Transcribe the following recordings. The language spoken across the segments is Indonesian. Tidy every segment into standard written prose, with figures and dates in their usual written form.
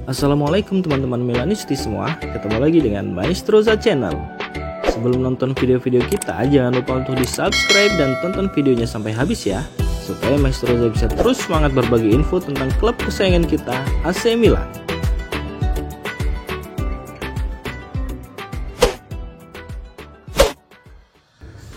Assalamualaikum teman-teman Milanisti semua, ketemu lagi dengan Maestroza Channel. Sebelum nonton video-video kita, jangan lupa untuk di subscribe dan tonton videonya sampai habis ya, supaya Maestroza bisa terus semangat berbagi info tentang klub kesayangan kita, AC Milan.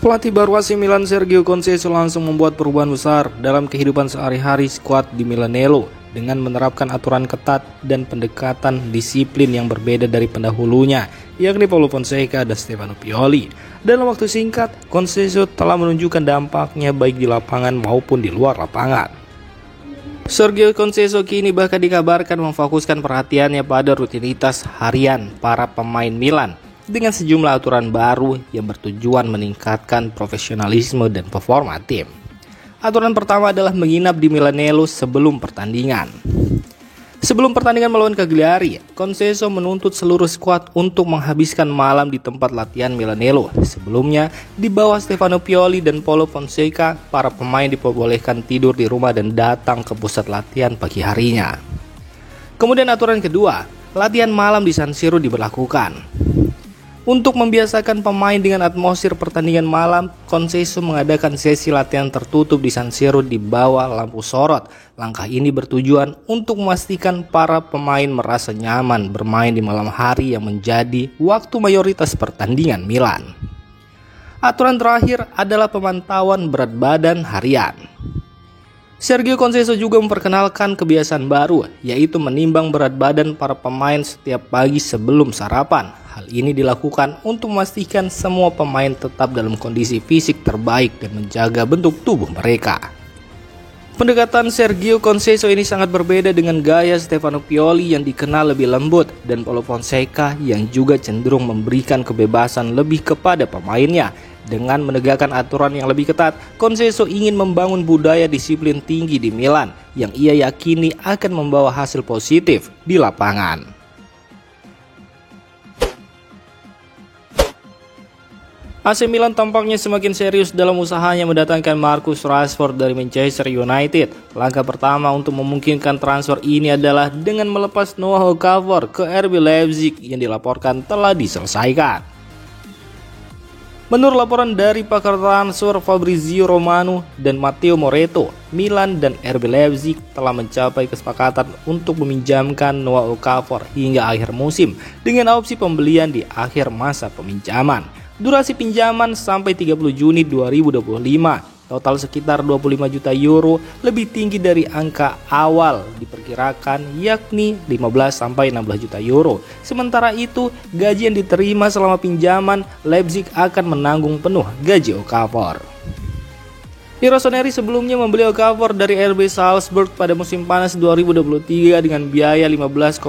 Pelatih baru AC Milan Sergio Conceição langsung membuat perubahan besar dalam kehidupan sehari-hari skuad di Milanello dengan menerapkan aturan ketat dan pendekatan disiplin yang berbeda dari pendahulunya, yakni Paulo Fonseca dan Stefano Pioli. Dalam waktu singkat, Conceição telah menunjukkan dampaknya baik di lapangan maupun di luar lapangan. Sergio Conceição kini bahkan dikabarkan memfokuskan perhatiannya pada rutinitas harian para pemain Milan dengan sejumlah aturan baru yang bertujuan meningkatkan profesionalisme dan performa tim. Aturan pertama adalah menginap di Milanello sebelum pertandingan. Sebelum pertandingan melawan Cagliari, Conceição menuntut seluruh skuad untuk menghabiskan malam di tempat latihan Milanello. Sebelumnya, di bawah Stefano Pioli dan Paulo Fonseca, para pemain diperbolehkan tidur di rumah dan datang ke pusat latihan pagi harinya. Kemudian aturan kedua, latihan malam di San Siro diberlakukan. Untuk membiasakan pemain dengan atmosfer pertandingan malam, Conceição mengadakan sesi latihan tertutup di San Siro di bawah lampu sorot. Langkah ini bertujuan untuk memastikan para pemain merasa nyaman bermain di malam hari yang menjadi waktu mayoritas pertandingan Milan. Aturan terakhir adalah pemantauan berat badan harian. Sergio Conceição juga memperkenalkan kebiasaan baru, yaitu menimbang berat badan para pemain setiap pagi sebelum sarapan. Hal ini dilakukan untuk memastikan semua pemain tetap dalam kondisi fisik terbaik dan menjaga bentuk tubuh mereka. Pendekatan Sergio Conceição ini sangat berbeda dengan gaya Stefano Pioli yang dikenal lebih lembut dan Paulo Fonseca yang juga cenderung memberikan kebebasan lebih kepada pemainnya. Dengan menegakkan aturan yang lebih ketat, Conceição ingin membangun budaya disiplin tinggi di Milan yang ia yakini akan membawa hasil positif di lapangan. AC Milan tampaknya semakin serius dalam usahanya mendatangkan Marcus Rashford dari Manchester United. Langkah pertama untuk memungkinkan transfer ini adalah dengan melepas Noah Okafor ke RB Leipzig yang dilaporkan telah diselesaikan. Menurut laporan dari pakar transfer Fabrizio Romano dan Matteo Moretto, Milan dan RB Leipzig telah mencapai kesepakatan untuk meminjamkan Noah Okafor hingga akhir musim dengan opsi pembelian di akhir masa peminjaman. Durasi pinjaman sampai 30 Juni 2025. Total sekitar 25 juta euro, lebih tinggi dari angka awal diperkirakan yakni 15 sampai 16 juta euro. Sementara itu, gaji yang diterima selama pinjaman, Leipzig akan menanggung penuh gaji Okafor. Rossoneri sebelumnya membeli Okafor dari RB Salzburg pada musim panas 2023 dengan biaya 15,5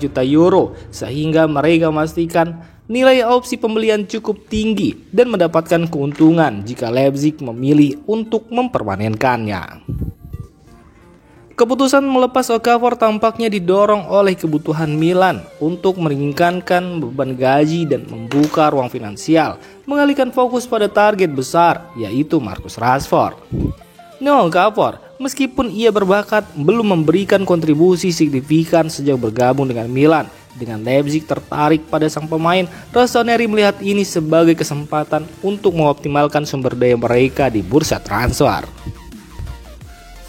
juta euro, sehingga mereka memastikan nilai opsi pembelian cukup tinggi dan mendapatkan keuntungan jika Leipzig memilih untuk mempermanenkannya. Keputusan melepas Okafor tampaknya didorong oleh kebutuhan Milan untuk meringankan beban gaji dan membuka ruang finansial, mengalihkan fokus pada target besar, yaitu Marcus Rashford. Noah Okafor, meskipun ia berbakat, belum memberikan kontribusi signifikan sejak bergabung dengan Milan. Dengan Leipzig tertarik pada sang pemain, Rossoneri melihat ini sebagai kesempatan untuk mengoptimalkan sumber daya mereka di bursa transfer.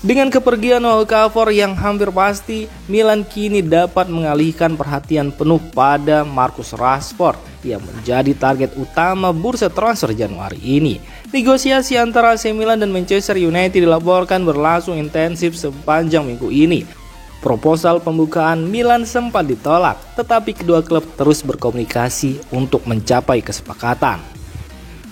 Dengan kepergian Noah Okafor yang hampir pasti, Milan kini dapat mengalihkan perhatian penuh pada Marcus Rashford yang menjadi target utama bursa transfer Januari ini. Negosiasi antara AC Milan dan Manchester United dilaporkan berlangsung intensif sepanjang minggu ini. Proposal pembukaan Milan sempat ditolak, tetapi kedua klub terus berkomunikasi untuk mencapai kesepakatan.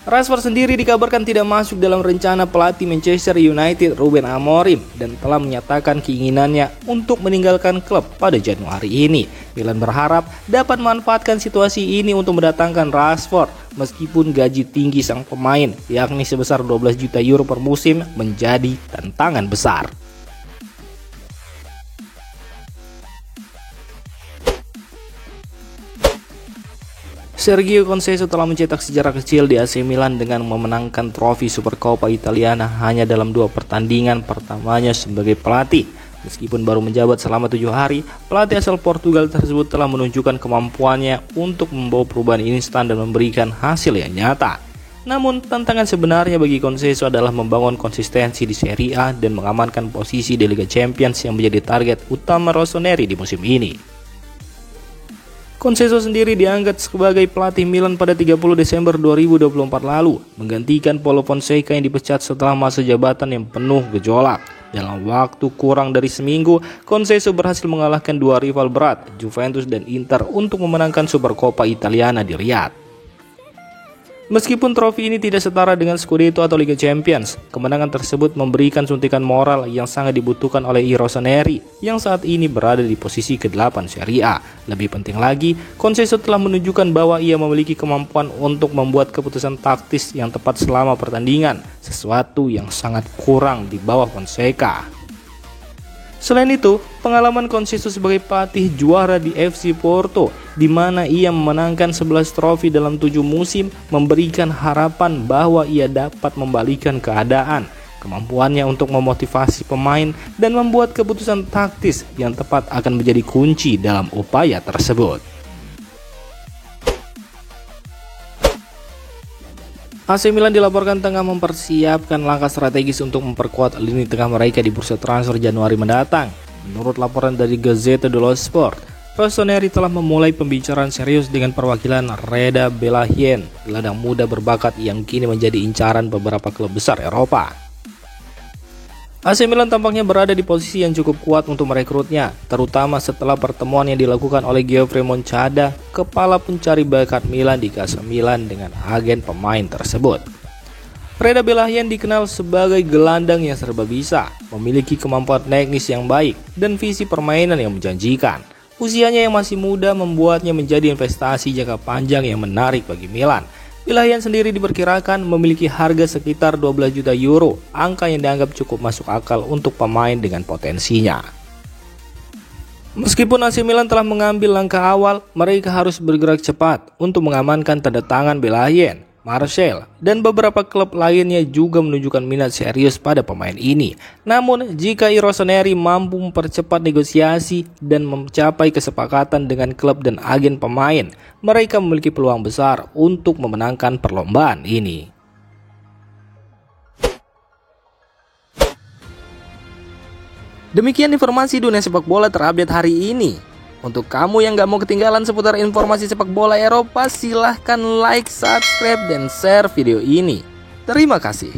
Rashford sendiri dikabarkan tidak masuk dalam rencana pelatih Manchester United Ruben Amorim dan telah menyatakan keinginannya untuk meninggalkan klub pada Januari ini. Milan berharap dapat memanfaatkan situasi ini untuk mendatangkan Rashford meskipun gaji tinggi sang pemain yakni sebesar 12 juta euro per musim menjadi tantangan besar. Sergio Conceição telah mencetak sejarah kecil di AC Milan dengan memenangkan trofi Supercoppa Italiana hanya dalam 2 pertandingan pertamanya sebagai pelatih. Meskipun baru menjabat selama 7 hari, pelatih asal Portugal tersebut telah menunjukkan kemampuannya untuk membawa perubahan instan dan memberikan hasil yang nyata. Namun, tantangan sebenarnya bagi Conceição adalah membangun konsistensi di Serie A dan mengamankan posisi di Liga Champions yang menjadi target utama Rossoneri di musim ini. Conceição sendiri diangkat sebagai pelatih Milan pada 30 Desember 2024 lalu, menggantikan Paulo Fonseca yang dipecat setelah masa jabatan yang penuh gejolak. Dalam waktu kurang dari seminggu, Conceição berhasil mengalahkan dua rival berat, Juventus dan Inter, untuk memenangkan Supercoppa Italiana di Riyadh. Meskipun trofi ini tidak setara dengan Scudetto atau Liga Champions, kemenangan tersebut memberikan suntikan moral yang sangat dibutuhkan oleh Rossoneri yang saat ini berada di posisi ke-8 Serie A. Lebih penting lagi, Conceição telah menunjukkan bahwa ia memiliki kemampuan untuk membuat keputusan taktis yang tepat selama pertandingan, sesuatu yang sangat kurang di bawah Fonseca. Selain itu, pengalaman Conceição sebagai pelatih juara di FC Porto, di mana ia memenangkan 11 trofi dalam 7 musim, memberikan harapan bahwa ia dapat membalikan keadaan. Kemampuannya untuk memotivasi pemain dan membuat keputusan taktis yang tepat akan menjadi kunci dalam upaya tersebut. AC Milan dilaporkan tengah mempersiapkan langkah strategis untuk memperkuat lini tengah mereka di bursa transfer Januari mendatang. Menurut laporan dari Gazzetta dello Sport, Rossoneri telah memulai pembicaraan serius dengan perwakilan Reda Belahian, gelandang muda berbakat yang kini menjadi incaran beberapa klub besar Eropa. AC Milan tampaknya berada di posisi yang cukup kuat untuk merekrutnya, terutama setelah pertemuan yang dilakukan oleh Geoffrey Moncada, kepala pencari bakat Milan di Casa Milan, dengan agen pemain tersebut. Reda Belahian dikenal sebagai gelandang yang serba bisa, memiliki kemampuan teknis yang baik, dan visi permainan yang menjanjikan. Usianya yang masih muda membuatnya menjadi investasi jangka panjang yang menarik bagi Milan. Belahian sendiri diperkirakan memiliki harga sekitar 12 juta euro, angka yang dianggap cukup masuk akal untuk pemain dengan potensinya. Meskipun AC Milan telah mengambil langkah awal, mereka harus bergerak cepat untuk mengamankan tanda tangan Belahian. Marseille dan beberapa klub lainnya juga menunjukkan minat serius pada pemain ini. Namun, jika Rossoneri mampu mempercepat negosiasi dan mencapai kesepakatan dengan klub dan agen pemain, mereka memiliki peluang besar untuk memenangkan perlombaan ini. Demikian informasi dunia sepak bola terupdate hari ini. Untuk kamu yang gak mau ketinggalan seputar informasi sepak bola Eropa, silahkan like, subscribe, dan share video ini. Terima kasih.